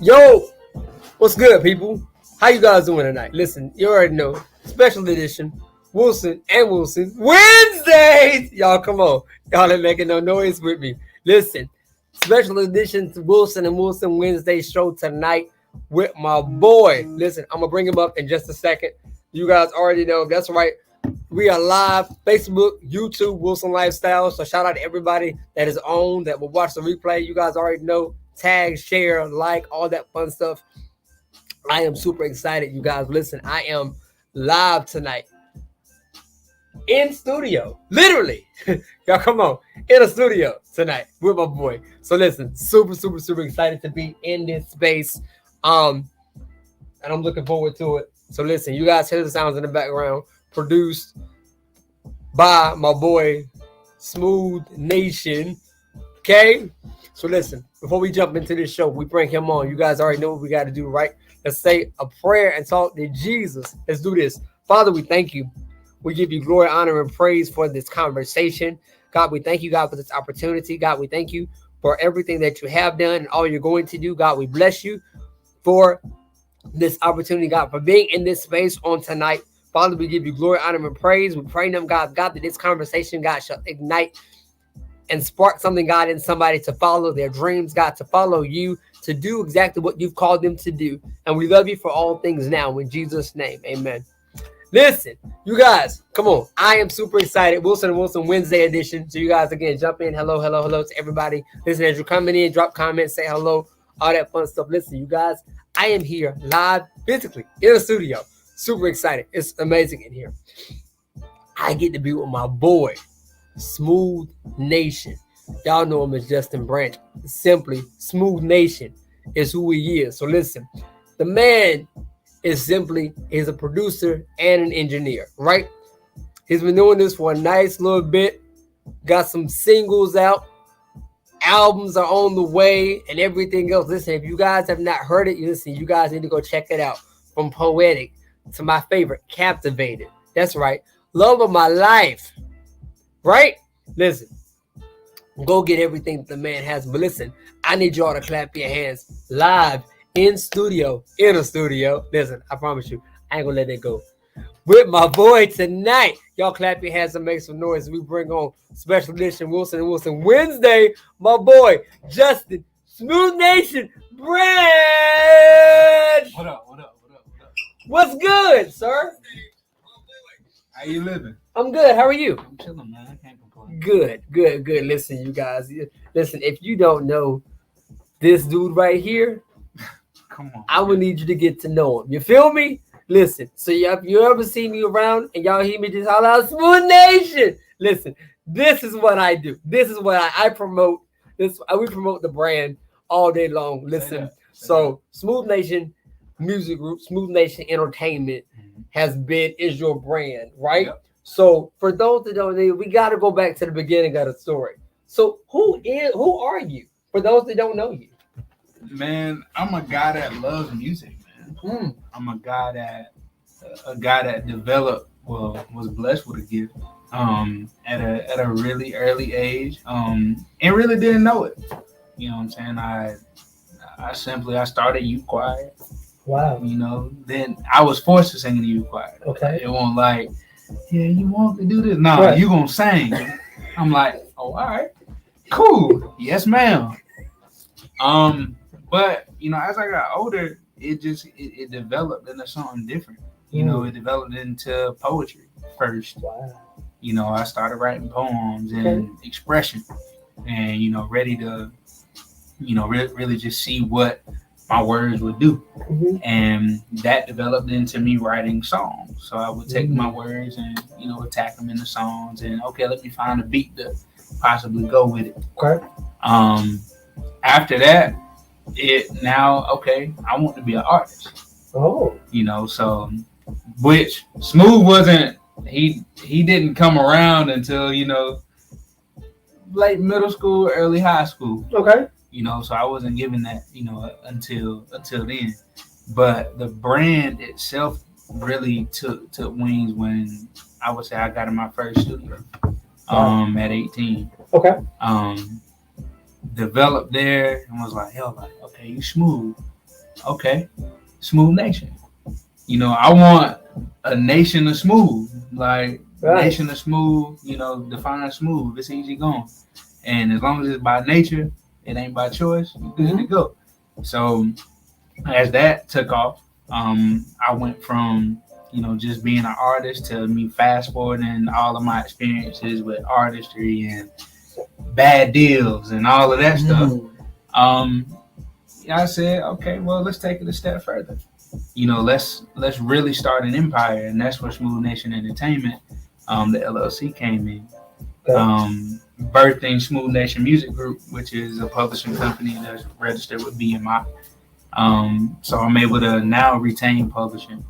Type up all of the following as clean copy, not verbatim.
Yo, what's good, people? How you guys doing tonight? Listen, you already know. Special edition, Wilson and Wilson Wednesdays. Y'all, come on. Y'all ain't making no noise with me. Listen, special edition to Wilson and Wilson Wednesday show tonight with my boy. Listen, I'm gonna bring him up in just a second. You guys already know. That's right. We are live, Facebook, YouTube, Wilson Lifestyle. So shout out to everybody that is on, that will watch the replay. You guys already know. Tag, share, like, all that fun stuff. I am super excited, you guys. Listen, I am live tonight in studio, literally. Y'all, come on, in a studio tonight with my boy. So listen, super excited to be in this space. And I'm looking forward to it. So listen, you guys hear the sounds in the background, produced by my boy Smooth Nation. Okay. So listen, before we jump into this show, we bring him on. You guys already know what we got to do, right? Let's say a prayer and talk to Jesus. Let's do this. Father, we thank you. We give you glory, honor, and praise for this conversation. God, we thank you, God, for this opportunity. God, we thank you for everything that you have done and all you're going to do. God, we bless you for this opportunity, God, for being in this space on tonight. Father, we give you glory, honor, and praise. We pray them, God, that this conversation, God, shall ignite and spark something, God, in somebody to follow their dreams, God, to follow you, to do exactly what you've called them to do. And we love you for all things now. In Jesus' name, amen. Listen, you guys, come on. I am super excited. Wilson and Wilson Wednesday edition. So you guys, again, jump in. Hello to everybody. Listen, as you're coming in, drop comments, say hello, all that fun stuff. Listen, you guys, I am here live, physically, in the studio. Super excited. It's amazing in here. I get to be with my boy, Smooth Nation. Y'all know him as Justin Branch. Simply, Smooth Nation is who he is. So listen, the man is a producer and an engineer, right? He's been doing this for a nice little bit. Got some singles out. Albums are on the way and everything else. Listen, if you guys have not heard it, listen, you guys need to go check it out. From Poetic to my favorite, Captivated. That's right. Love of My Life. Right? Listen, go get everything that the man has. But listen, I need y'all to clap your hands live in a studio. Listen, I promise you, I ain't gonna let it go. With my boy tonight. Y'all clap your hands and make some noise. We bring on special edition Wilson and Wilson Wednesday. My boy, Justin, Smooth Nation, Branch. What up? What's good, sir? How you living? I'm good. How are you? I'm chilling, man. I can't complain. Good. Listen, you guys. Listen, if you don't know this dude right here, come on. I would need you to get to know him. You feel me? Listen, so if you ever see me around and y'all hear me just holler out, Smooth Nation. Listen, this is what I do. This is what I promote. We promote the brand all day long. Listen, so Smooth Nation Music Group, Smooth Nation Entertainment is your brand, right? Yep. So for those that don't know, we got to go back to the beginning of the story. So who are you? For those that don't know you, man, I'm a guy that loves music, man. I'm a guy that developed, was blessed with a gift, at a really early age, and really didn't know it. You know what I'm saying? I started youth choir. Wow. You know, then I was forced to sing in the youth choir. Okay. It wasn't like, yeah, you want to do this? No, right. You gonna sing. I'm like, oh, all right, cool. Yes, ma'am. But you know, as I got older, it developed into something different. You know, it developed into poetry first. Wow. You know, I started writing poems and expression, and you know, ready to, you know, really just see what my words would do. And that developed into me writing songs. So I would take my words and, you know, attack them in the songs, and okay, let me find a beat to possibly go with it. Okay. After that, I want to be an artist. Oh. You know, so which Smooth wasn't, he didn't come around until, you know, late middle school, early high school. Okay. You know, so I wasn't given that, you know, until then. But the brand itself really took wings when I would say I got in my first studio at 18. Okay. Developed there and was like, hell, like, okay, you Smooth. Okay, Smooth Nation. You know, I want a nation of smooth, like Right. nation of smooth. You know, define smooth. It's easy going, and as long as it's by nature, it ain't by choice. You good to go. So as that took off, I went from just being an artist to me fast forwarding all of my experiences with artistry and bad deals and all of that stuff. Um, I said, okay, well, let's take it a step further. Let's really start an empire, and that's where Smooth Nation Entertainment, the LLC, came in. Birthing Smooth Nation Music Group, which is a publishing company that's registered with BMI. So I'm able to now retain publishing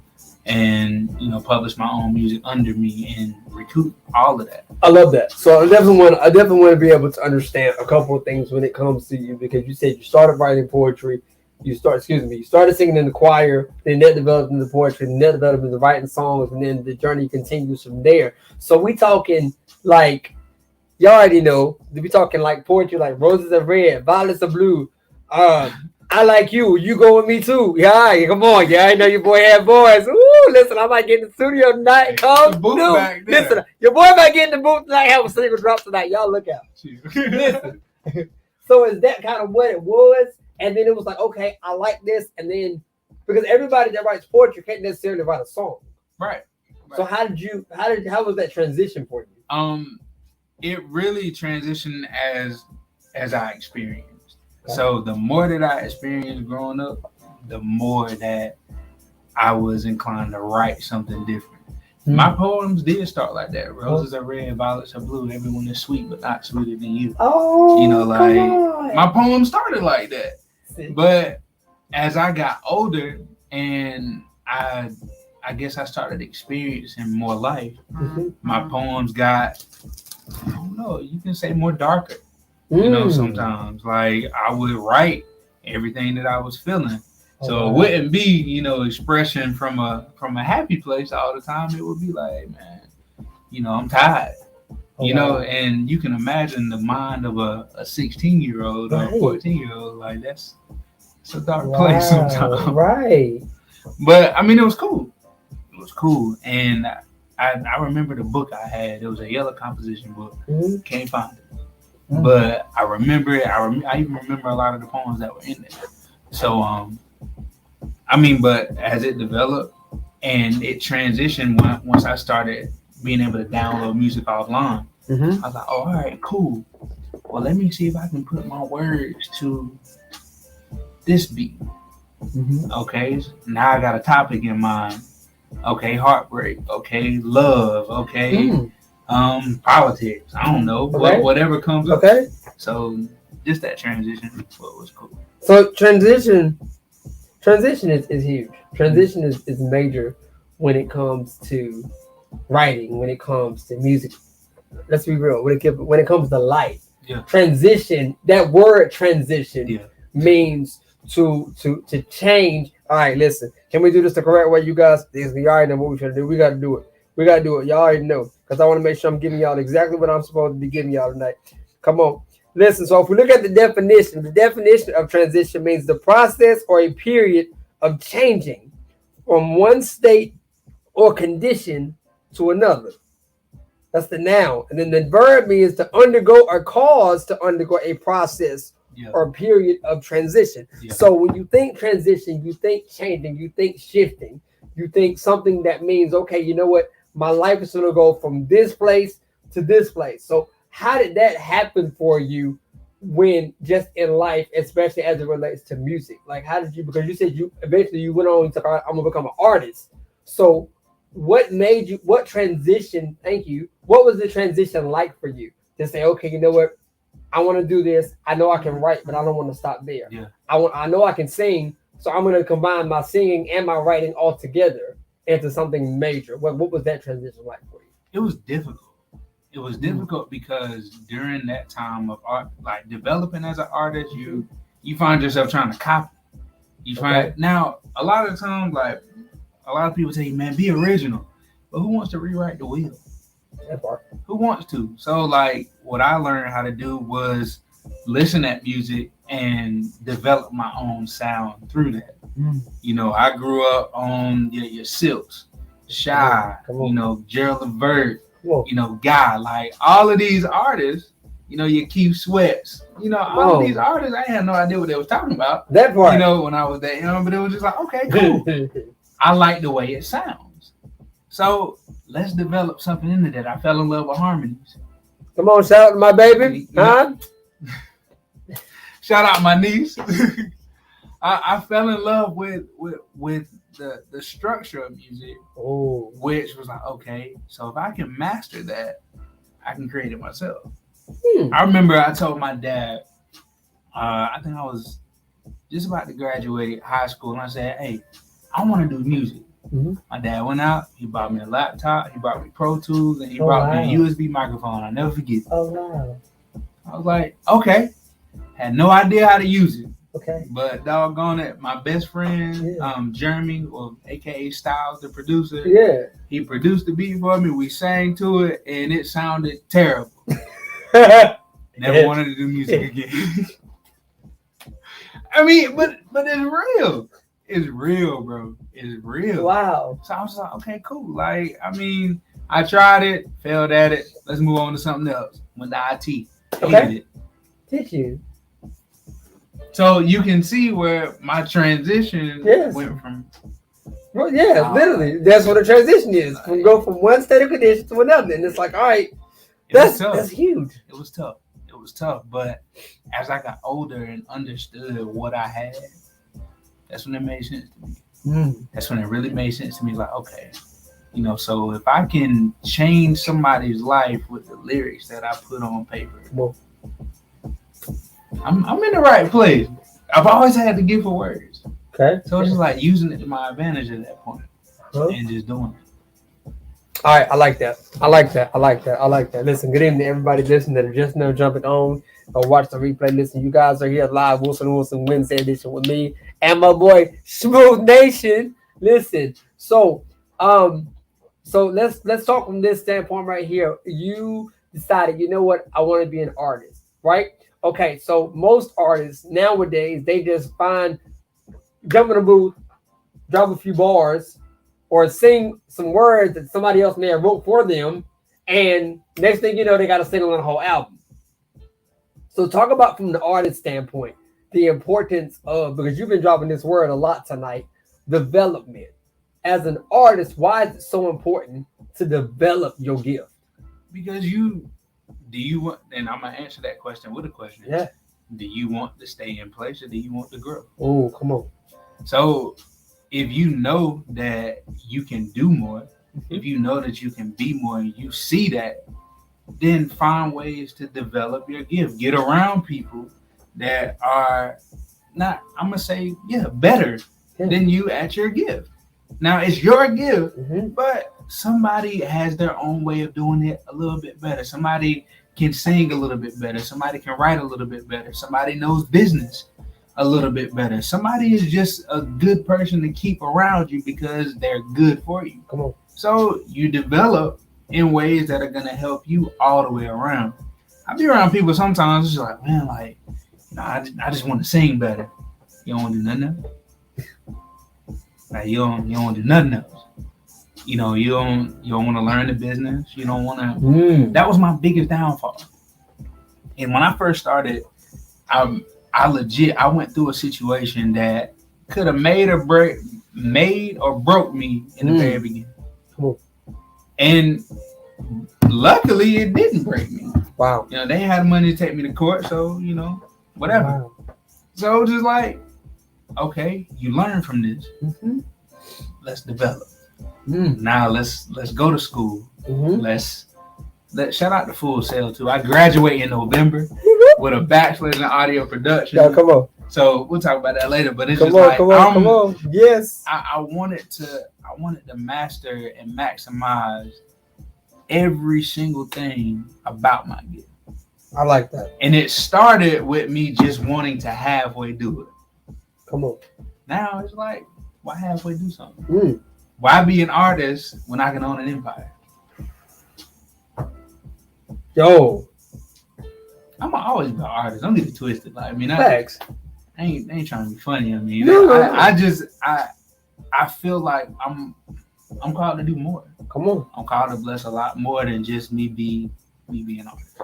and publish my own music under me and recoup all of that. I love that. So I definitely want to be able to understand a couple of things when it comes to you, because you said you started writing poetry, you started singing in the choir, then that developed into poetry, then that developed into writing songs, and then the journey continues from there. So we talking like, you already know, we talking like poetry, like roses are red, violets are blue. I like you. You go with me too. Yeah, come on. Yeah, I know your boy had boys. Ooh, listen, I might get in the studio tonight. Come through. Listen, your boy might get in the booth tonight. Have a single drop tonight. Y'all look out. Listen. So is that kind of what it was? And then it was like, okay, I like this. And then because everybody that writes poetry can't necessarily write a song. Right. So how was that transition for you? It really transitioned as I experienced. So the more that I experienced growing up, the more that I was inclined to write something different. My poems did start like that. Roses are red, violets are blue. Everyone is sweet, but not sweeter than you. Oh, my poems started like that. But as I got older and I guess I started experiencing more life, my poems got, I don't know, you can say more darker. Sometimes like I would write everything that I was feeling. So it wouldn't be, expression from a happy place all the time. It would be like, man, I'm tired. And you can imagine the mind of a 16-year-old or a 14-year-old, like it's a dark place sometimes. Right. But I mean, it was cool. It was cool. And I remember the book I had. It was a yellow composition book. Can't find it. But I remember it. I even remember a lot of the poems that were in there. So, but as it developed and it transitioned once I started being able to download music offline, I was like, all right, cool. Well, let me see if I can put my words to this beat. Okay, now I got a topic in mind. Okay, heartbreak. Okay, love. Okay. Politics. I don't know. Whatever comes up. Okay. So just that transition was cool. So transition is huge. Transition is major when it comes to writing, when it comes to music. Let's be real. When it comes to life. Yeah. Transition, that word transition means to change. All right, listen. Can we do this the correct way, you guys? You already know what we're trying to do. We got to do it. Y'all already know. Because I want to make sure I'm giving y'all exactly what I'm supposed to be giving y'all tonight. Come on. Listen, so if we look at the definition of transition means the process or a period of changing from one state or condition to another. That's the noun. And then the verb means to undergo or cause to undergo a process or period of transition. So when you think transition, you think changing, you think shifting, you think something that means, okay, you know what? My life is going to go from this place to this place. So how did that happen for you when just in life, especially as it relates to music? Like, how did you, because you said you eventually went on to, I'm going to become an artist. So what transition, what was the transition like for you to say, okay, you know what? I want to do this. I know I can write, but I don't want to stop there. Yeah. I know I can sing, so I'm going to combine my singing and my writing all together into something major. What was that transition like for you? It was difficult. It was difficult because during that time of art, like developing as an artist, you find yourself trying to copy. Now a lot of the times, like a lot of people tell you, man, be original, but who wants to rewrite the wheel? That part. Who wants to? So like what I learned how to do was listen at music and develop my own sound through that. You know, I grew up on your Silks, Shy, Come on. you know, Gerald Levert, Come on. you know, Guy, like all of these artists, you know, your Keith Sweats, you know, all Whoa. of these artists, I had no idea what they was talking about, That part. you know, when I was that young, but it was just like, okay, cool. I like the way it sounds. So let's develop something into that. I fell in love with harmonies. Come on, shout out to my baby. Huh? Shout out my niece. I fell in love with the structure of music, which was like, okay, so if I can master that, I can create it myself. I remember I told my dad, I think I was just about to graduate high school, and I said, hey, I want to do music. My dad went out, he bought me a laptop, he brought me Pro Tools, and he brought me a USB microphone. I'll never forget it. Oh, wow. I was like, okay. Had no idea how to use it. Okay. But doggone it, my best friend, Jeremy, or aka Styles, the producer, he produced the beat for me. We sang to it, and it sounded terrible. Never wanted to do music again. I mean, but it's real. It's real, bro. It's real. Wow. So I was like, okay, cool. Like, I mean, I tried it, failed at it. Let's move on to something else. Went to IT. Hated it. Did you? So you can see where my transition went from. Well, literally. That's what a transition is. We go from one state of condition to another. And it's like, all right, that's huge. It was tough. But as I got older and understood what I had, that's when it made sense to me. That's when it really made sense to me. Like, okay, you know, so if I can change somebody's life with the lyrics that I put on paper, I'm in the right place. I've always had the gift of words. Okay. So it's just like using it to my advantage at that point and just doing it. All right, I like that. Listen, good evening to everybody listening that are just now jumping on or watch the replay. Listen, you guys are here live, Wilson Wednesday edition with me and my boy Smooth Nation. Listen, so let's talk from this standpoint right here. You decided, you know what, I want to be an artist, right? Okay, so most artists nowadays, they just jump in the booth, drop a few bars, or sing some words that somebody else may have wrote for them, and next thing you know, they got to sing on a whole album. So talk about from the artist standpoint, the importance of, because you've been dropping this word a lot tonight, development. As an artist, why is it so important to develop your gift? Because do you want, and I'm going to answer that question with a question. Yeah. Do you want to stay in place or do you want to grow? Oh, come on. So if you know that you can do more, if you know that you can be more and you see that, then find ways to develop your gift. Get around people that are not, I'm going to say, better than you at your gift. Now, it's your gift, but somebody has their own way of doing it a little bit better. Somebody can sing a little bit better. Somebody can write a little bit better. Somebody knows business a little bit better. Somebody is just a good person to keep around you because they're good for you. Come on. So you develop in ways that are going to help you all the way around. I be around people sometimes, it's like, man, like, you know, I just want to sing better. You don't want to do nothing else. Like, you don't do nothing else. You know, you don't want to learn the business. You don't want to. That was my biggest downfall. And when I first started, I went through a situation that could have made or broke me in the very beginning. Cool. And luckily, it didn't break me. Wow. You know, they had money to take me to court, so you know, whatever. Wow. So just like, okay, you learn from this. Let's develop. Now let's go to school. Let's shout out to Full Sail too. I graduate in November with a bachelor's in audio production. Yeah, come on. So we'll talk about that later. But it's come on. Yes. I wanted to master and maximize every single thing about my gift. I like that. And it started with me just wanting to halfway do it. Come on. Now it's like, why halfway do something? Why be an artist when I can own an empire? Yo. I'm always be an artist. Don't get it twisted. Like, I mean, facts. they ain't trying to be funny. I mean, No. I feel like I'm called to do more. Come on. I'm called to bless a lot more than just me being an artist.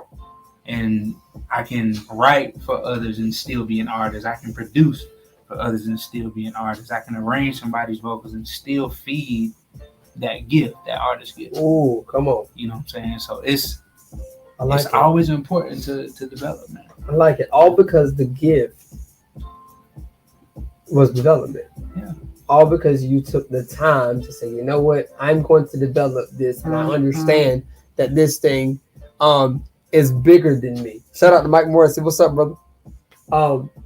And I can write for others and still be an artist. I can produce for others and still be an artist. I can arrange somebody's vocals and still feed that gift, that artist gift. Oh, come on. You know what I'm saying? So it's like always important to develop, man. I like it. All because the gift was development. Yeah. All because you took the time to say, you know what, I'm going to develop this, and I understand that this thing is bigger than me. Shout out to Mike Morrissey. What's up, brother?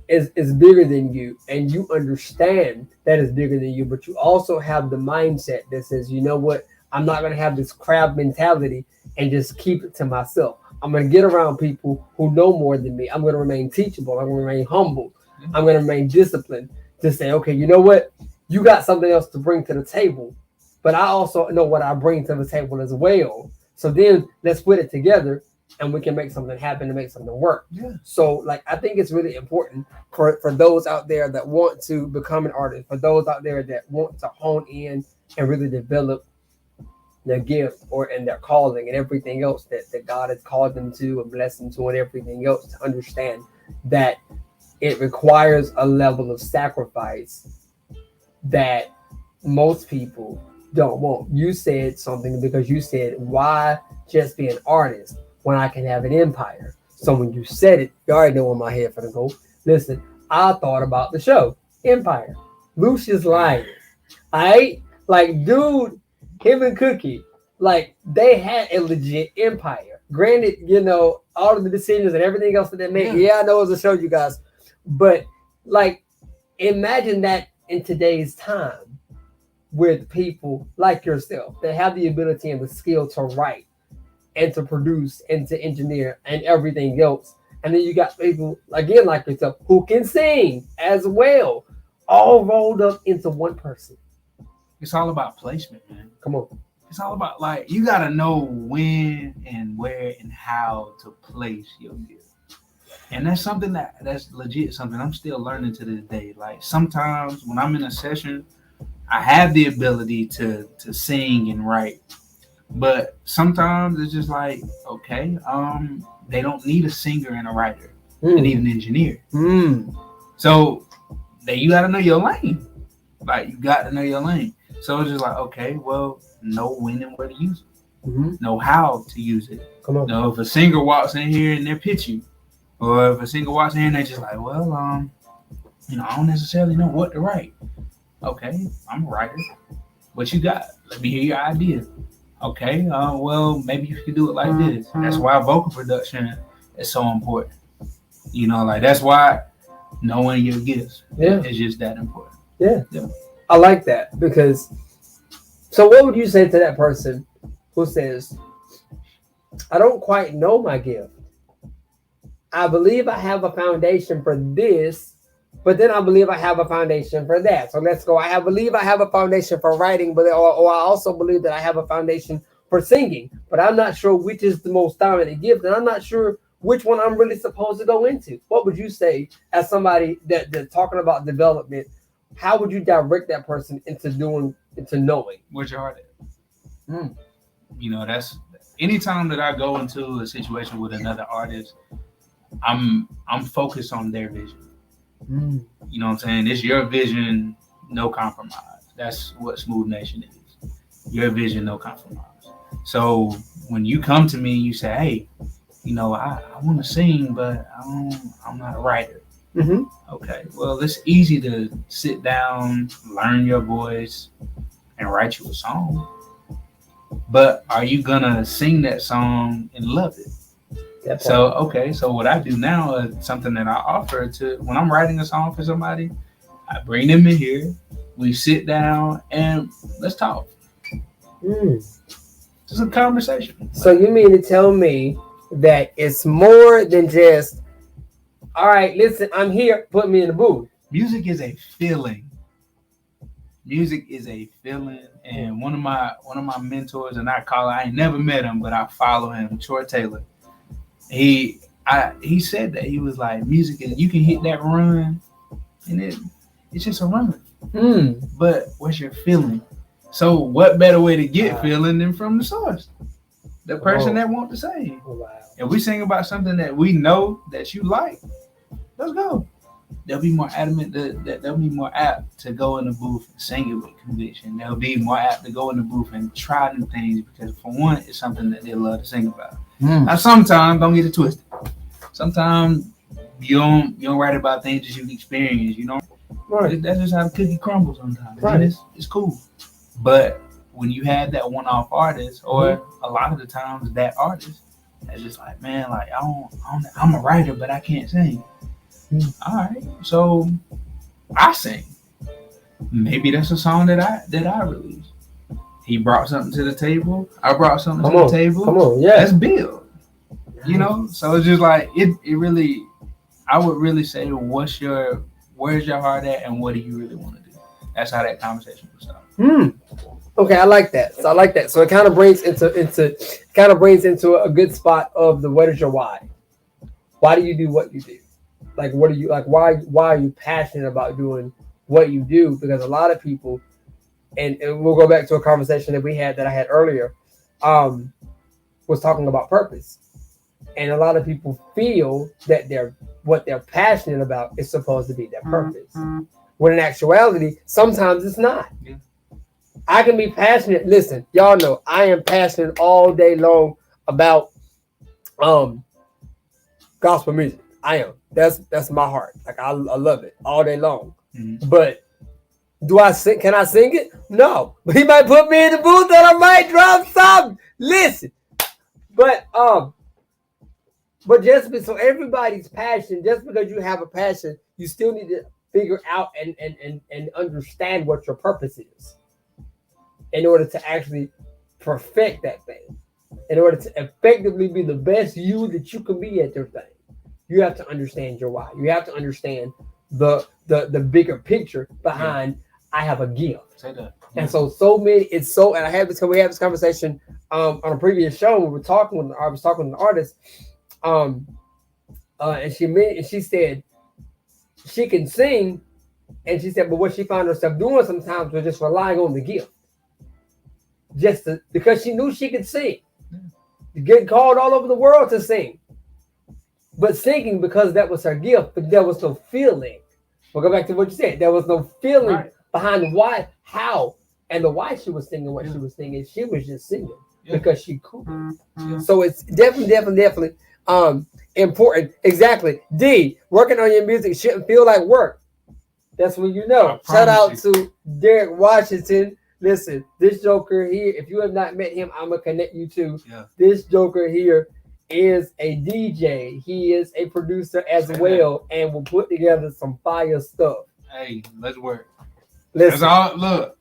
Is bigger than you, and you understand that it's bigger than you, but you also have the mindset that says, you know what, I'm not going to have this crab mentality and just keep it to myself. I'm going to get around people who know more than me. I'm going to remain teachable. I'm going to remain humble. I'm going to remain disciplined to say, okay, you know what, you got something else to bring to the table, but I also know what I bring to the table as well. So then let's put it together and we can make something happen and make something work. Yeah. So like, I think it's really important for those out there that want to become an artist, for those out there that want to hone in and really develop their gift and their calling and everything else that God has called them to and blessed them to and everything else, to understand that it requires a level of sacrifice that most people don't want. You said something because you said, why just be an artist when I can have an empire? So when you said it, you already know where my head for the go. Listen, I thought about the show Empire, Lucious Lyon. Alright, like, dude, him and Cookie, like, they had a legit empire. Granted, you know, all of the decisions and everything else that they made. Yeah, I know it was a show, you guys, but like, imagine that in today's time with people like yourself that have the ability and the skill to write and to produce and to engineer and everything else. And then you got people, again, like yourself, who can sing as well, all rolled up into one person. It's all about placement, man. Come on. It's all about, like, you got to know when and where and how to place your gift. And that's something that's legit, something I'm still learning to this day. Like, sometimes when I'm in a session, I have the ability to sing and write. But sometimes it's just like, okay, they don't need a singer and a writer. They need an engineer. So you got to know your lane. Like, you got to know your lane. So it's just like, okay, well, know when and where to use it. Know how to use it. Come on. Know if a singer walks in here and they're pitching, or if a singer walks in here and they're just like, well, I don't necessarily know what to write. Okay, I'm a writer. What you got? Let me hear your idea. Okay, well, maybe you could do it like this. That's why vocal production is so important. You know, like, that's why knowing your gifts is just that important. Yeah. I like that, because, so what would you say to that person who says, I don't quite know my gift. I believe I have a foundation for this, but then I believe I have a foundation for that. So let's go. I believe I have a foundation for writing, but or I also believe that I have a foundation for singing, but I'm not sure which is the most dominant gift, and I'm not sure which one I'm really supposed to go into. What would you say as somebody that's talking about development? How would you direct that person into knowing? Where's your heart at? You know, that's anytime that I go into a situation with another artist, I'm focused on their vision. You know what I'm saying? It's your vision, no compromise. That's what Smooth Nation is. Your vision, no compromise. So when you come to me, you say, hey, you know, I want to sing, but I'm not a writer. Okay, well, it's easy to sit down, learn your voice, and write you a song. But are you gonna sing that song and love it? So what I do now is something that I offer to when I'm writing a song for somebody. I bring them in here, we sit down, and let's talk. It's a conversation. So you mean to tell me that it's more than just, all right, listen, I'm here, put me in the booth. Music is a feeling. Music is a feeling. And one of my mentors, and I ain't never met him, but I follow him, Troy Taylor. He said that he was like, music is, you can hit that run and it's just a run. Mm. But what's your feeling? So what better way to get feeling than from the source? The person that want to sing. Oh, wow. If we sing about something that we know that you like, let's go. They'll be more adamant that they'll be more apt to go in the booth and sing it with conviction. They'll be more apt to go in the booth and try new things because for one, it's something that they love to sing about. Now sometimes, don't get it twisted. Sometimes you don't write about things that you've experienced, you know. Right. That's just how the cookie crumbles sometimes. Right. And it's cool. But when you have that one-off artist, or a lot of the times that artist, that's just like, man, like I'm a writer, but I can't sing. All right, so I sing. Maybe that's a song that I release. He brought something to the table. I brought something to the table. Come on, yeah. Let's build. You know, so it's just like it really. I would really say, where's your heart at, and what do you really want to do? That's how that conversation would start. Okay, I like that. So it kind of brings into a good spot of the what is your why? Why do you do what you do? Like, what are you like? Why are you passionate about doing what you do? Because a lot of people, and we'll go back to a conversation that I had earlier, was talking about purpose, and a lot of people feel that what they're passionate about is supposed to be their purpose, when in actuality, sometimes it's not. Yeah. I can be passionate. Listen, y'all know I am passionate all day long about gospel music. I am. That's my heart. Like I love it all day long. Mm-hmm. But do I sing? Can I sing it? No. But he might put me in the booth and I might drop something. Listen. But so everybody's passion, just because you have a passion, you still need to figure out and understand what your purpose is in order to actually perfect that thing. In order to effectively be the best you that you can be at your thing. You have to understand your why. You have to understand the bigger picture behind I have a gift. Say that. And and we had this conversation on a previous show when I was talking with an artist, and she said she can sing, and she said, but what she found herself doing sometimes was just relying on the gift. Because she knew she could sing. Getting called all over the world to sing. But singing because that was her gift, but there was no feeling. We'll go back to what you said. There was no feeling behind why, how, and the why she was singing what she was singing. She was just singing because she could. So it's definitely important. Exactly. D, working on your music shouldn't feel like work. That's when you know. Shout out to Derek Washington. Listen, this Joker here, if you have not met him, I'm going to connect you to. Yeah. This Joker here is a DJ. He is a producer as well and will put together some fire stuff. Hey, let's work. Listen. That's all. Look,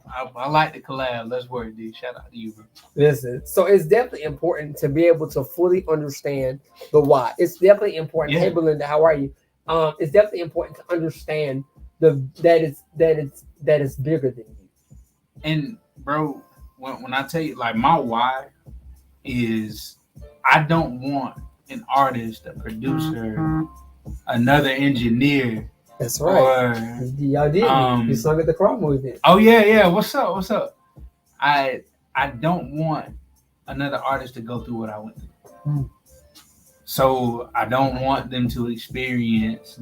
I like the collab. Let's work, dude. Shout out to you, bro. Listen, so it's definitely important to be able to fully understand the why. It's definitely important. Hey, Belinda, how are you? It's definitely important to understand that it's bigger than you. And bro, when I tell you, like, my why is I don't want an artist, a producer, another engineer. That's right. Y'all did. You sung at the Crowd movie. Oh yeah. What's up? I don't want another artist to go through what I went through. So I don't want them to experience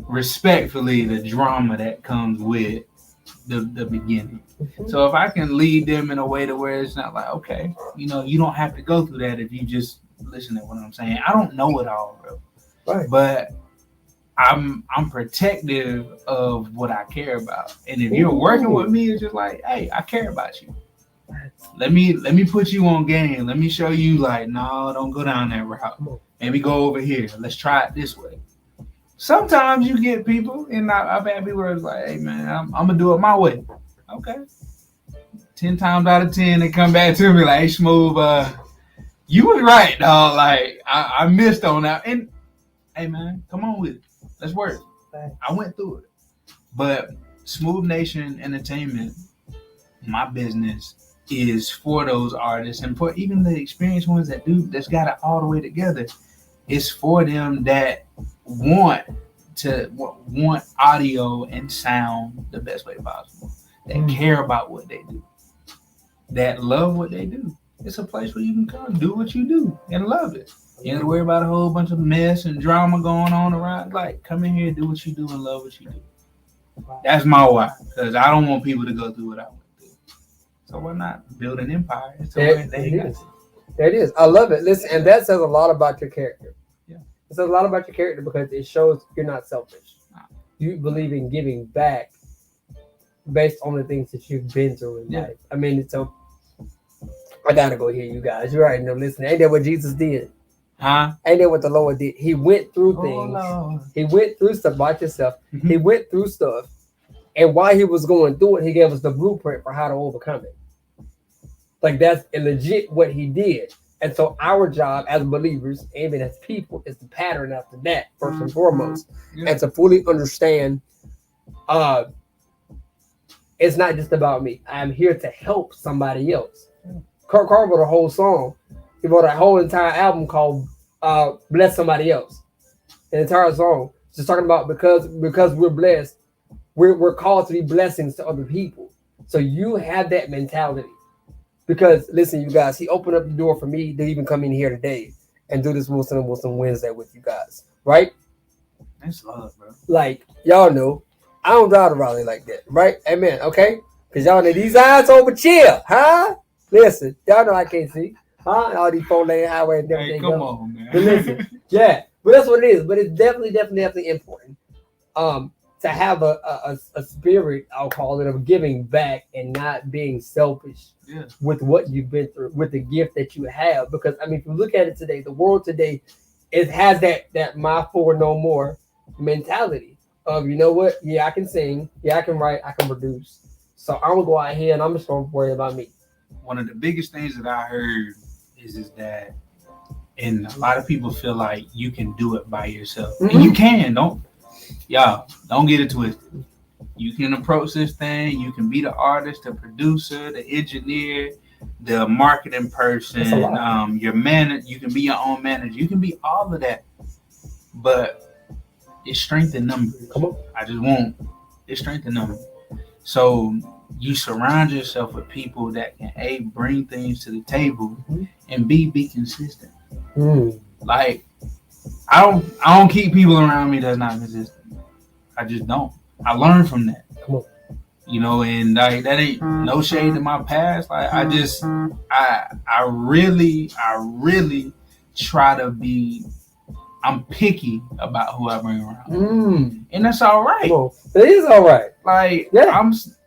respectfully the drama that comes with the beginning. So if I can lead them in a way to where it's not like, okay, you don't have to go through that if you just listen to what I'm saying. I don't know it all, bro. Right. But I'm protective of what I care about. And if you're working with me, it's just like, hey, I care about you. Let me put you on game. Let me show you, like, no, don't go down that route. Maybe go over here. Let's try it this way. Sometimes you get people, and I've had people where it's like, hey, man, I'm going to do it my way. Okay. 10 times out of 10, they come back to me like, hey, Smooth, you was right, dog. Like, I missed on that. And, hey, man, come on with it. Let's work. I went through it. But Smooth Nation Entertainment, my business, is for those artists and for even the experienced ones that's got it all the way together. it's for them that want audio and sound the best way possible, that care about what they do, that love what they do. It's a place where you can come do what you do and love it. You ain't gotta worry about a whole bunch of mess and drama going on around. Like, come in here, do what you do, and love what you do. That's my why, because I don't want people to go through what I want to do. So why not build an empire? There it is. I love it. Listen, and that says a lot about your character. Yeah. It says a lot about your character because it shows you're not selfish. You believe in giving back based on the things that you've been through in life. I mean, so I gotta go here, you guys. You already know. Listen, ain't that what Jesus did? Huh? Ain't that what the Lord did? He went through things. Lord. He went through stuff. Watch yourself. Mm-hmm. He went through stuff, and while he was going through it, he gave us the blueprint for how to overcome it. Like, that's legit what he did. And so our job as believers, even as people, is to pattern after that first and foremost, and to fully understand. It's not just about me. I'm here to help somebody else. Kurt Carr wrote a whole song. He wrote a whole entire album called "Bless Somebody Else." An entire song, just talking about because we're blessed, we're called to be blessings to other people. So you have that mentality. Because listen, you guys, he opened up the door for me to even come in here today and do this Wilson and Wilson Wednesday with you guys, right? That's love, bro. Like, y'all know, I don't drive to Raleigh like that, right? Amen. Okay, because y'all know these eyes over chill, huh? Listen, y'all know I can't see. Huh? All these 4-lane highway and everything. Hey, come on, man. But listen, yeah, but that's what it is. But it's definitely important to have a spirit, I'll call it, of giving back and not being selfish with what you've been through, with the gift that you have. Because, I mean, if you look at it today, the world today, it has that my for no more mentality of, you know what? Yeah, I can sing. Yeah, I can write. I can produce. So I'm going to go out here and I'm just going to worry about me. One of the biggest things that I heard is that, and a lot of people feel like you can do it by yourself. Mm-hmm. And you can. Don't get it twisted. You can approach this thing. You can be the artist, the producer, the engineer, the marketing person, your manager. You can be your own manager. You can be all of that. But it's strength in numbers. Come on. It's strength in numbers. So you surround yourself with people that can bring things to the table and be consistent. Like, I don't keep people around me that's not consistent. I just don't. I learned from that. Come on. You know, and like that ain't no shade to my past. Like I really try to be. I'm picky about who I bring around, and that's all right. It is all right. Like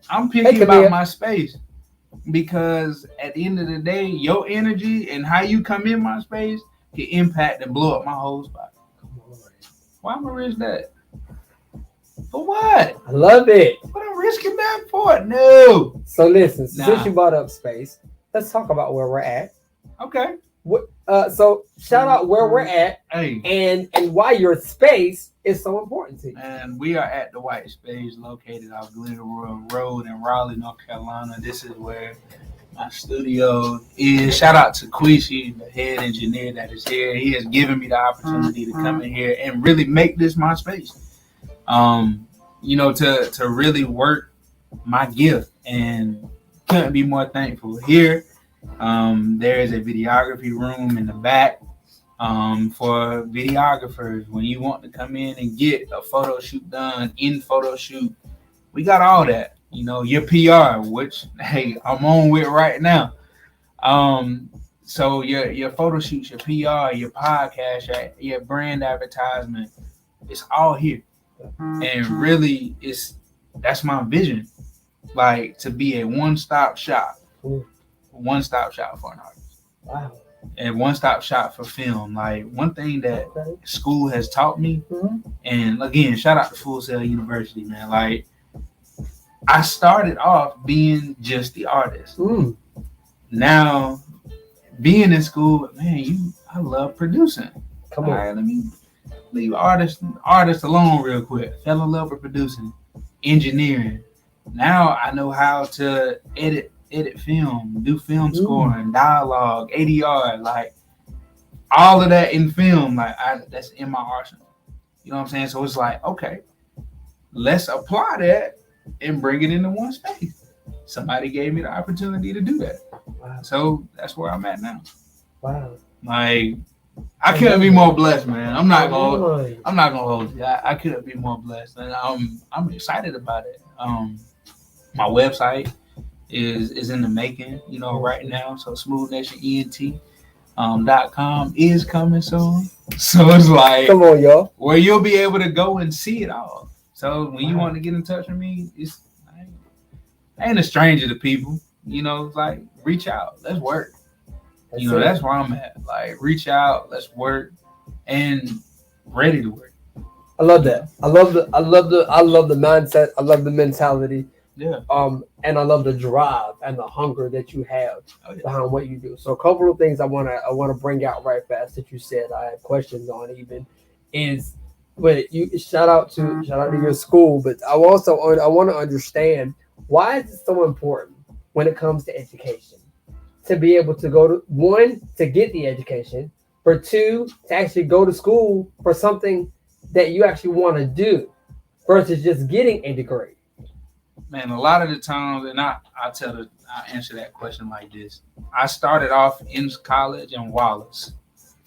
I'm picky about my space because at the end of the day, your energy and how you come in my space can impact and blow up my whole spot. Why am I risk that? For what? I love it. What I'm risking that for? No. So listen, since you brought up space, let's talk about where we're at. Okay. So shout out where we're at, and why your space is so important to you. And we are at the White Space, located off Glenroy Road in Raleigh, North Carolina. This is where my studio is. Shout out to Quishy, the head engineer that is here. He has given me the opportunity to come in here and really make this my space. You know, to really work my gift, and couldn't be more thankful. Here, there is a videography room in the back for videographers. When you want to come in and get a photo shoot done, in photo shoot, we got all that. You know, your PR, which, hey, I'm on with right now. So your photo shoots, your PR, your podcast, your brand advertisement, it's all here. And really, that's my vision, like to be a one-stop shop for an artist. Wow. And one-stop shop for film. Like, one thing that school has taught me, and again, shout out to Full Sail University, man. Like, I started off being just the artist. Now, being in school, man, I love producing. Come on. All right, let me leave artists alone real quick. Fell in love with producing, engineering. Now I know how to edit film, do film scoring, dialogue, ADR, like all of that in film, like that's in my arsenal. You know what I'm saying? So it's like, okay, let's apply that and bring it into one space. Somebody gave me the opportunity to do that. Wow. So that's where I'm at now. Wow. Like, I couldn't be more blessed, man. I'm not gonna hold you. I couldn't be more blessed, and I'm excited about it. My website is in the making, you know, right now. So SmoothNationENT.com is coming soon. So it's like, come on, y'all, where you'll be able to go and see it all. So when you want to get in touch with me, I ain't a stranger to people. You know, like, reach out. Let's work. You know, that's where I'm at. Like, reach out, let's work, and ready to work. I love that. I love the mindset. I love the mentality. Yeah. And I love the drive and the hunger that you have behind what you do. So a couple of things I wanna bring out right fast that you said I have questions on even is when you shout out to your school, but I want to understand, why is it so important when it comes to education to be able to go to, one, to get the education, for two, to actually go to school for something that you actually want to do versus just getting a degree? Man, a lot of the times, and I answer that question like this. I started off in college in Wallace.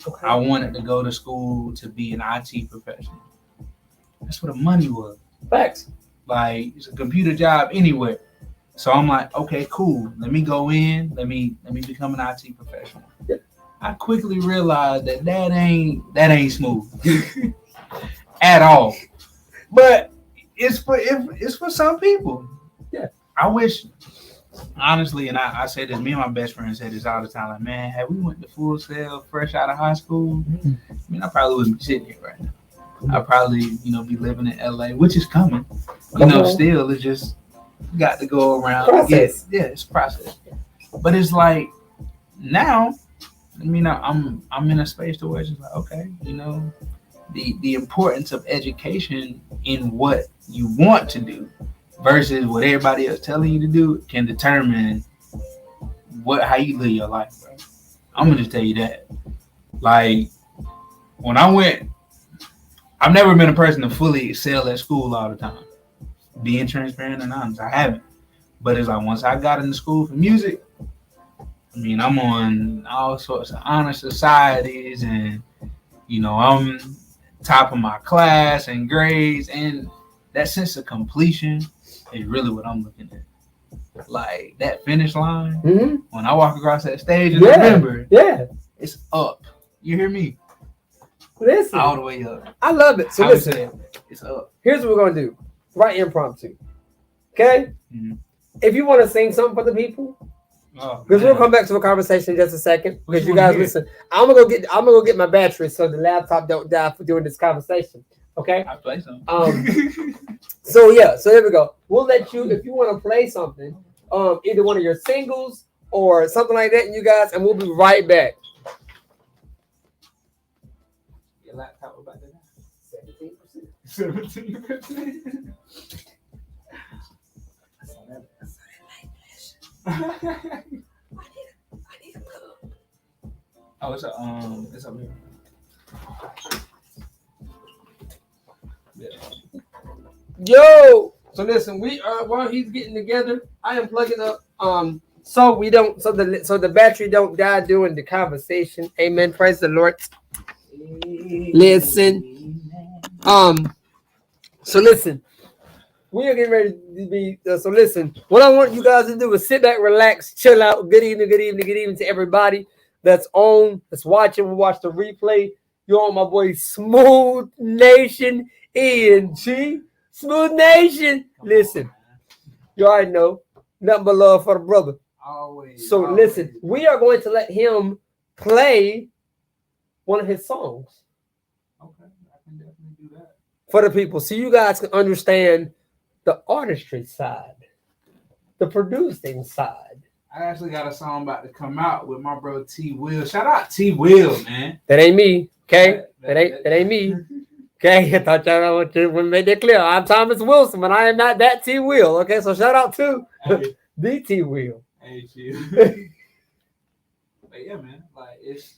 Okay. I wanted to go to school to be an IT professional. That's where the money was. Facts. Like, it's a computer job anywhere. So I'm like, okay, cool. Let me go in. Let me become an IT professional. Yep. I quickly realized that ain't smooth at all. But it's for some people. Yeah. I wish, honestly, and I say this, me and my best friend say this all the time, like, man, had we went to Full Sail fresh out of high school, I mean, I probably wouldn't be sitting here right now. I'd probably, be living in LA, which is coming. Still, it's just got to go around. Process. It's a process. But it's like, now, I'm in a space to where it's just like, okay, the importance of education in what you want to do versus what everybody else telling you to do can determine how you live your life, bro. I'm gonna just tell you that. Like, when I went, I've never been a person to fully excel at school all the time. Being transparent and honest, I haven't. But it's like, once I got into school for music, I'm on all sorts of honor societies, and I'm top of my class and grades, and that sense of completion is really what I'm looking at. Like, that finish line, when I walk across that stage in November, it's up. You hear me? Listen, all the way up. I love it. So listen, it's up. Here's what we're gonna do. Right, impromptu. Okay? Mm-hmm. If you want to sing something for the people, because we'll come back to a conversation in just a second. Because you guys listen, I'm gonna go get my battery so the laptop don't die during this conversation. Okay? I'll play some. So here we go. We'll let you, if you want to play something, either one of your singles or something like that, and we'll be right back. Your laptop about to die. 17%. Oh, it's up here. Yeah. Yo, so listen, we are, while he's getting together, I am plugging up so the battery don't die during the conversation. Amen. Praise the Lord. Listen. So listen. We are getting ready to be. So listen. What I want you guys to do is sit back, relax, chill out. Good evening to everybody that's watching. We'll watch the replay. You're on my boy Smooth Nation ENT. Smooth Nation. Listen, you already know, nothing but love for the brother. Always. So listen, we are going to let him play one of his songs. Okay, I can definitely do that for the people, so you guys can understand the artistry side, the producing side. I actually got a song about to come out with my bro T Will. Shout out T Will, man. That ain't me, okay? That ain't me. Okay, I thought y'all want to make that clear. I'm Thomas Wilson, but I am not that T Will. Okay, so shout out to the T Will. Hey, chill. But yeah, man, like, it's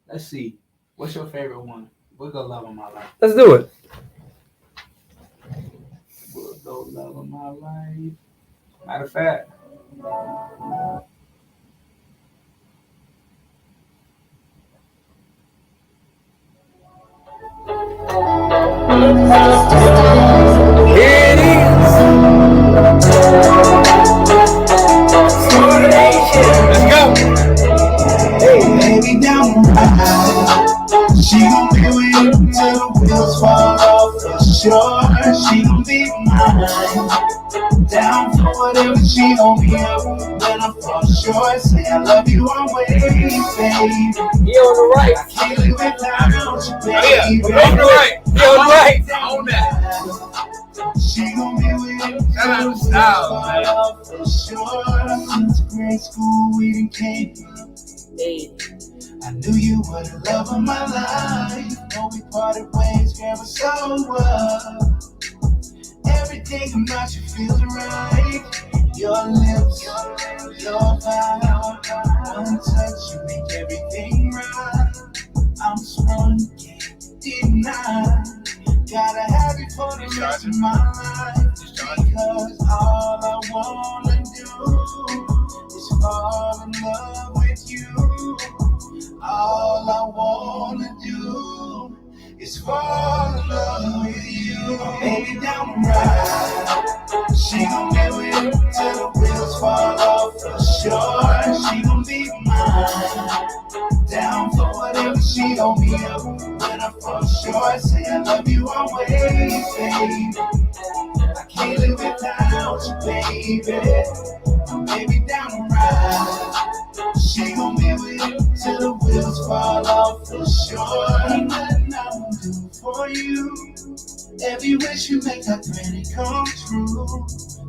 Let's see. What's your favorite one? We'll go Love of My Life. Let's do it. We'll go Love of My Life. Matter of fact. Here it is. Let's go. Hey, baby, down the ride. She gon' be with you till the wheels fall off for sure. She gon' be mine. Down for whatever, she gon' be up when I fall short. Say I love you always, baby. He on the right. I can't live without you, baby. On the right. He on the right. On that. She gon' be with you till Shout out the to wheels Style, fall man. off for sure. Since grade school, we done came up. I knew you were the love of my life. Though we parted ways, girl, but so what? Everything about you feels right. Your lips, your vibe, one touch, you make everything right. I'm sprung, can't deny. Gotta have you for the rest of my life. Because all I wanna do is fall in love with you. All I wanna do is fall in love with you. Baby, down the ride. She gon' be with you till the wheels fall off for sure. She gon' be mine. Down for whatever, she gon' be up when I fall short. Say I love you always, baby. I can't live without you, baby. Baby, down the ride. She gon' be with you till the wheels fall off for sure. Ain't nothing I won't do for you. Every wish you make, I pray it come true.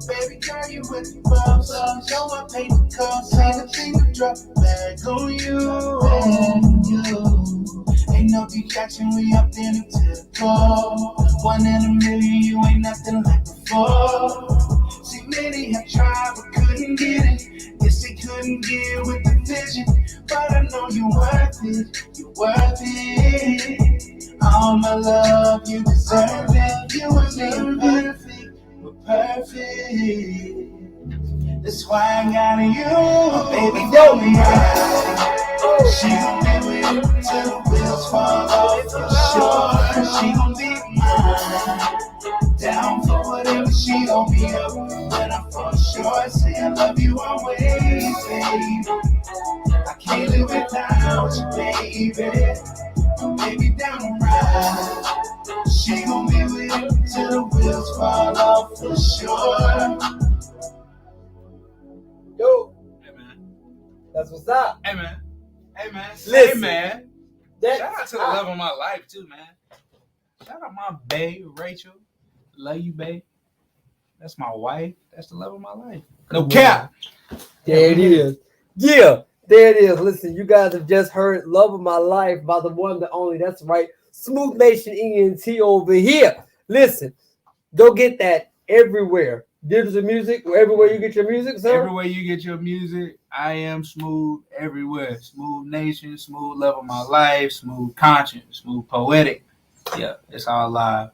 Baby girl, you with the boss. Know I paid the cost. Ain't a thing to drop a bag on you. Ain't no detraction, we up in it to the core. 1 in a million, you ain't nothing like before. See, many have tried but couldn't get it. Yes, they couldn't deal with the vision. But I know you're worth it, you're worth it. All my love, you deserve it. You and me are perfect, we're perfect. That's why I got you, baby, don't be right. She gon' be with you till the wheels fall off for sure. She gon' be mine. Down for whatever, she gon' be up when I fall short. Say I love you always, baby. I can't live without you, baby. Baby, down the ride. She gon' be with you till the wheels fall off for sure. Yo, Hey, man. that's what's up. Hey, man. Hey, man. Hey, Listen. man. That- Shout out to the love of my life, too, man. Shout out my babe, Rachel. Love you, babe. That's my wife. That's the love of my life. No Come cap. There it is. Yeah, there it is. Listen, you guys have just heard Love of My Life by the one, the only. That's right. Smooth Nation ENT over here. Listen, go get that everywhere. Digital music, everywhere you get your music, sir. Everywhere you get your music, I am Smooth everywhere. Smooth Nation, Smooth Love of My Life, Smooth Conscience, Smooth Poetic. Yeah, it's all live.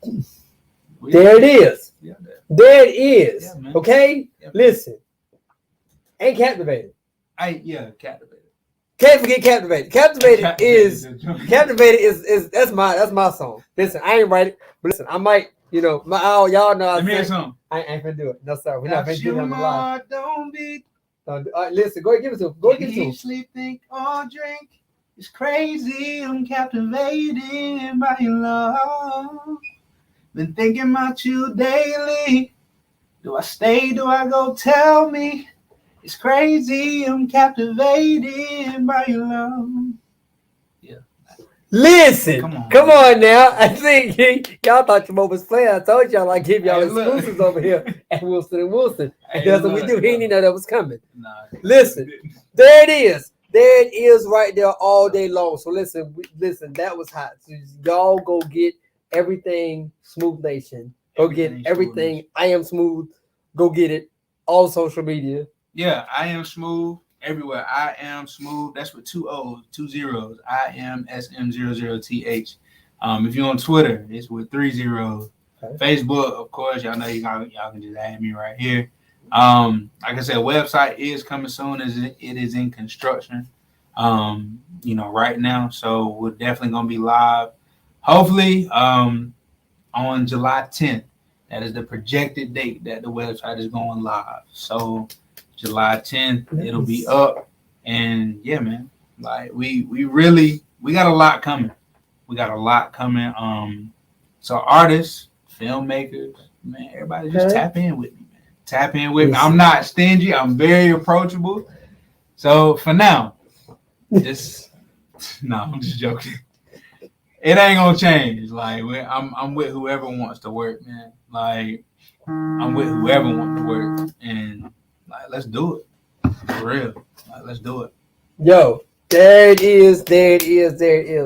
There it is. Yeah, There it is. Yeah, man. Okay? Yeah, man. Listen. And Captivated. Captivated. Can't forget Captivated. Captivated is Captivated. Captivated is that's my song. Listen, I ain't write it, but listen, I might, y'all know I Let me hear sing. something. I ain't finna do it. No, sir. We're not finna do it on the live. Heart don't beat. All right, listen, go ahead, give it to him. Go ahead, give it to him. Eat, sleep, think, or drink. It's crazy. I'm captivated by your love. Been thinking about you daily. Do I stay? Do I go? Tell me. It's crazy. I'm captivated by your love. Listen, Come come on. on now. I think y'all thought your was playing. I told y'all I give y'all Hey, look. exclusives over here at Wilson and Wilson. And Hey, that's what we look, do. He didn't look. know that was coming. Nah, Listen. There it is. There it is right there all day long. So listen, that was hot. So y'all go get everything Smooth Nation. Go get Everything Smooth everything. I am Smooth. Go get it. All social media. Yeah, I am Smooth everywhere. I am Smooth. That's with 2 O's, 2 zeros. I am SM00TH. If you're on Twitter, it's with 3 zeros. Okay. Facebook, of course, y'all know y'all can just add me right here. Like I said, website is coming soon as it is in construction. Right now. So we're definitely gonna be live. Hopefully, on July 10th. That is the projected date that the website is going live. So July 10th, it'll be up. And yeah, man, like we got a lot coming. We got a lot coming. So artists, filmmakers, man, everybody just tap in with me, man. Tap in with me. I'm not stingy. I'm very approachable. So for now, I'm just joking. It ain't gonna change. Like I'm with whoever wants to work, man. Like I'm with whoever wants to work, and like let's do it for real. Like, let's do it. Yo, there it is.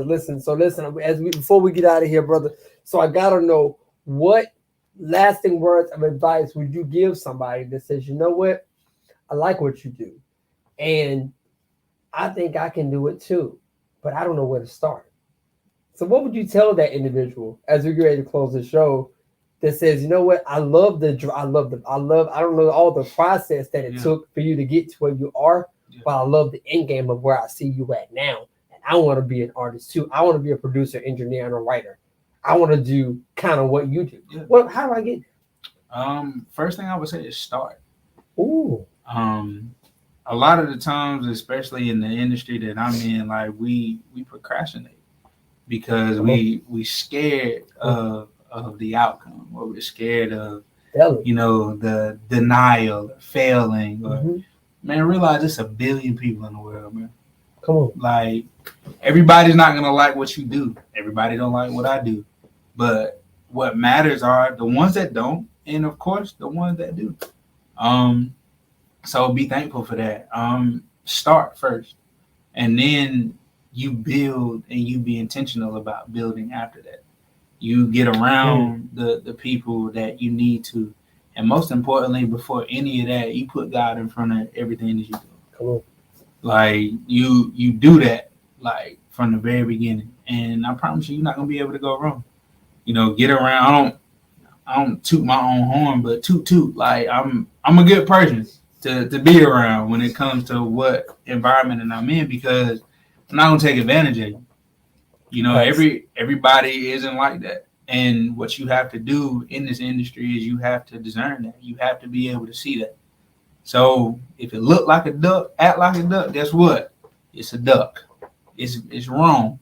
Listen. Before we get out of here, brother. So I gotta know, what lasting words of advice would you give somebody that says, you know what, I like what you do, and I think I can do it too, but I don't know where to start. So what would you tell that individual as we get ready to close the show that says, you know what, I don't know all the process that it took for you to get to where you are, but I love the end game of where I see you at now. And I want to be an artist too. I want to be a producer, engineer, and a writer. I want to do kind of what you do. Yeah. How do I get there? First thing I would say is start. Ooh. A lot of the times, especially in the industry that I'm in, like we procrastinate because we scared of the outcome, or we're scared of the denial, or failing, or man, realize it's 1 billion people in the world, man. Come on. Like everybody's not gonna like what you do. Everybody don't like what I do, but what matters are the ones that don't, and of course the ones that do. So be thankful for that. Start first, and then you build, and you be intentional about building after that. You get around the people that you need to, and most importantly, before any of that, you put God in front of everything that you do. Come on. Like you do that like from the very beginning, and I promise you're not gonna be able to go wrong. Get around. I don't toot my own horn, but toot. Like I'm a good person to be around when it comes to what environment that I'm in, because I'm not gonna take advantage of you. Nice. Everybody isn't like that. And what you have to do in this industry is you have to discern that. You have to be able to see that. So if it look like a duck, act like a duck, guess what? It's a duck. It's wrong.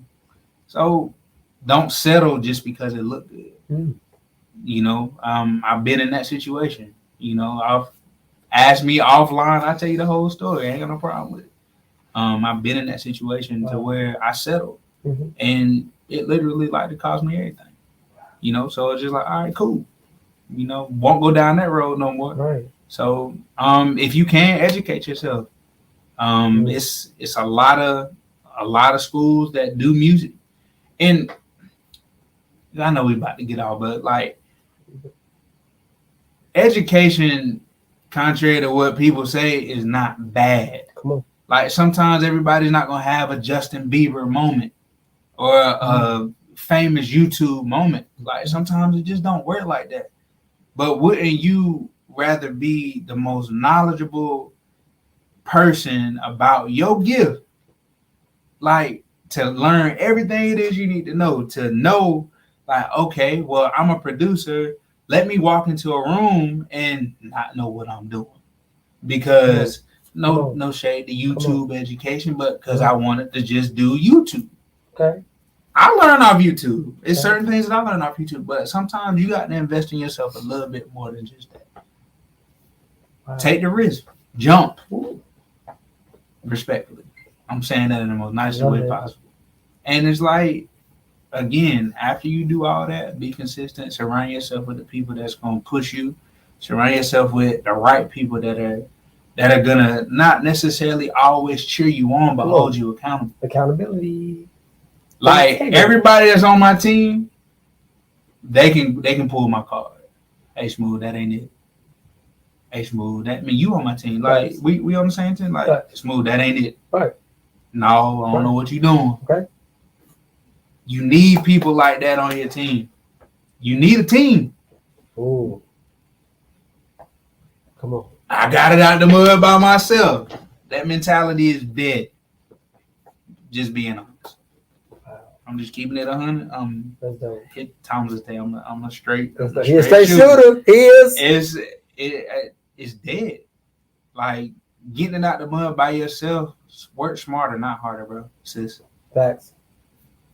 So don't settle just because it looked good. I've been in that situation. I've asked me offline, I'll tell you the whole story. I ain't got no problem with it. I've been in that situation to where I settled, and it literally it cost me everything. So it's just like, all right, cool. Won't go down that road no more. Right. So if you can educate yourself, it's a lot of schools that do music, and I know we about to get off, but like education, contrary to what people say, is not bad. Come on. Like sometimes everybody's not gonna have a Justin Bieber moment or a famous YouTube moment. Like sometimes it just don't work like that. But wouldn't you rather be the most knowledgeable person about your gift? Like to learn everything it is you need to know, like, okay, well, I'm a producer. Let me walk into a room and not know what I'm doing. Because no shade to YouTube education, but because I wanted to just do YouTube. Okay. I learn off YouTube. It's certain things that I learn off YouTube, but sometimes you got to invest in yourself a little bit more than just that. Wow. Take the risk. Jump. Respectfully. I'm saying that in the most nicest way possible. And it's like, again, after you do all that, be consistent. Surround yourself with the people that's going to push you. Surround yourself with the right people that are going to not necessarily always cheer you on, but hold you accountable. Accountability. Like everybody that's on my team, they can pull my card. Hey, Smooth, that ain't it. Hey, Smooth, that mean you on my team. Like, we on the same team. Like, Smooth, that ain't it. Right. No, I don't know what you doing. Okay. You need people like that on your team. You need a team. Ooh. Come on. I got it out the mud by myself. That mentality is dead. Just being honest. Wow. I'm just keeping it 100. That's dope. Hit Thomas Day. I'm a straight. He's a straight shooter. He is. It's dead. Like getting it out the mud by yourself. Work smarter, not harder, bro. Sis. Facts.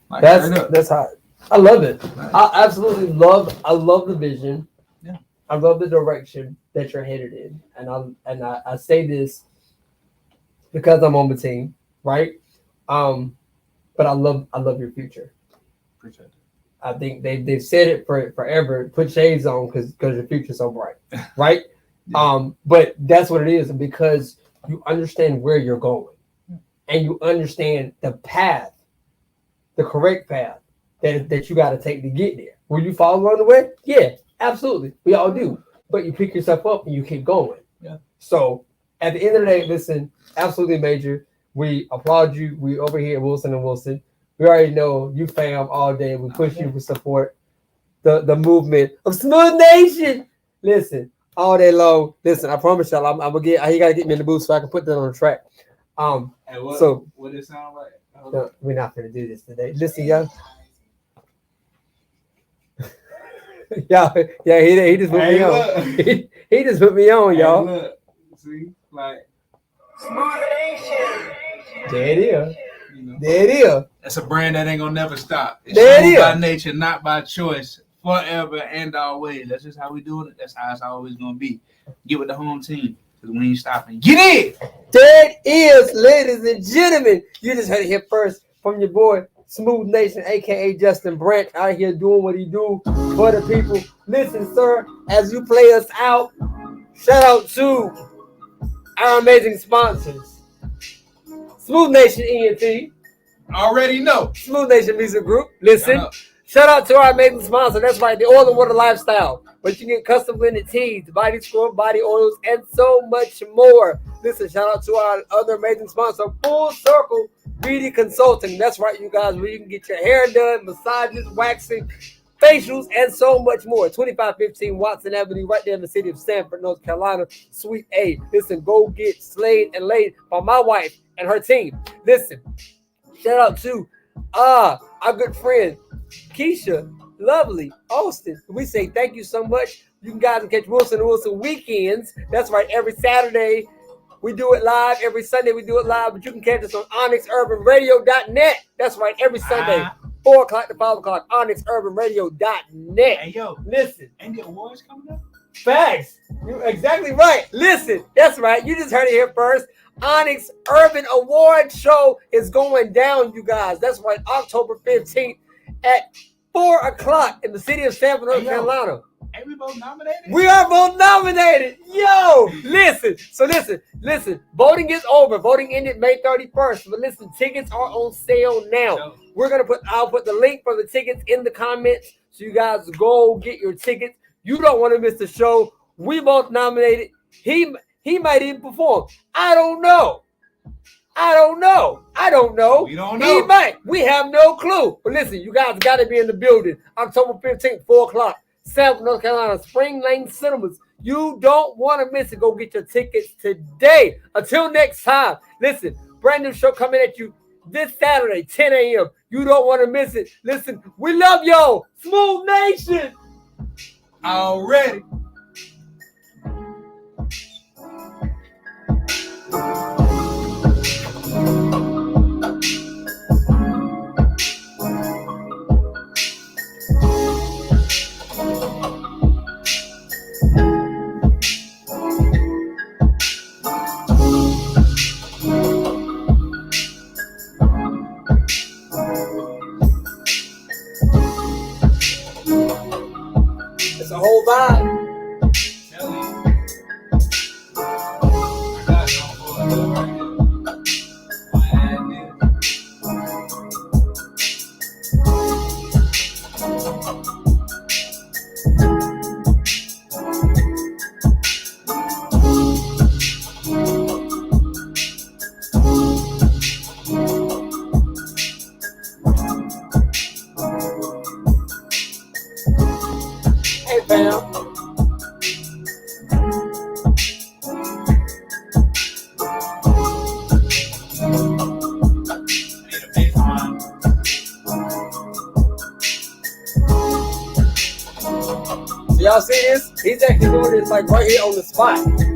Like, that's hot. I love it. Right. I absolutely love. I love the vision. Yeah. I love the direction that you're headed in, and I say this because I'm on the team, right? But I love your future. Appreciate it. I think they've said it forever. Put shades on because your future's so bright, right? Yeah. But that's what it is because you understand where you're going, and you understand the path, the correct path that you got to take to get there. Will you fall along the way? Yeah, absolutely. We all do. But you pick yourself up and you keep going. Yeah. So at the end of the day, listen, absolutely major. We applaud you. We over here at Wilson and Wilson. We already know you fam all day. We push you to support the movement of Smooth Nation. Listen, all day long. Listen, I promise y'all, I'm gonna get. He gotta get me in the booth so I can put that on the track. What it sound like? No, we're not gonna do this today. Listen, y'all. Yeah, he just put me on. He just put me on, y'all. Look, see, like Smooth Nation. There it is. There it is. That's a brand that ain't gonna never stop. It's there it is. By nature, not by choice, forever and always. That's just how we doing it. That's how it's always gonna be. Get with the home team because we ain't stopping. Get in. There it is, ladies and gentlemen. You just heard it here first from your boy Smooth Nation, aka Justin Branch, out here doing what he do for the people. Listen, sir, as you play us out, shout out to our amazing sponsors. Smooth Nation ENT. Already know. Smooth Nation Music Group. Listen. Shout out to our amazing sponsor. That's right, the Oil and Water Lifestyle. But you get custom blended teas, body scrub, body oils, and so much more. Listen, shout out to our other amazing sponsor, Full Circle Beauty Consulting. That's right, you guys, where you can get your hair done, massages, waxing, facials, and so much more. 2515 Watson Avenue, right there in the city of Sanford, North Carolina, Suite A. Listen, go get slayed and laid by my wife and her team. Listen, shout out to our good friend, Keisha, Lovely, Austin. We say thank you so much. You guys can catch Wilson and Wilson weekends. That's right, every Saturday we do it live. Every Sunday we do it live. But you can catch us on OnyxUrbanRadio.net. That's right, every Sunday, 4 o'clock to 5 o'clock, OnyxUrbanRadio.net. Hey, yo. Listen. Ain't the awards coming up? Facts. You're exactly right. Listen, that's right. You just heard it here first. Onyx Urban Award Show is going down, you guys. That's right, October 15th at 4 o'clock in the city of Sanford, North Carolina. Ain't we both nominated? We are both nominated. Yo, listen. So listen. Voting is over. Voting ended May 31st. But listen, tickets are on sale now. I'll put the link for the tickets in the comments. So you guys go get your tickets. You don't want to miss the show. We both nominated. He might even perform. I don't know. We don't know. He might. We have no clue. But listen, you guys got to be in the building. October 15th, 4 o'clock. Sanford, North Carolina, Spring Lane Cinemas. You don't want to miss it. Go get your tickets today. Until next time. Listen, brand new show coming at you this Saturday, 10 a.m. You don't want to miss it. Listen, we love y'all. Smooth Nation. Already. It's a whole vibe. So y'all see this? He's actually doing this like right here on the spot.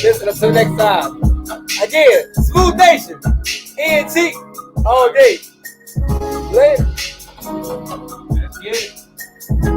Listen, until next time. Again, Smooth Nation, ENT, all day. Later. Let's get it.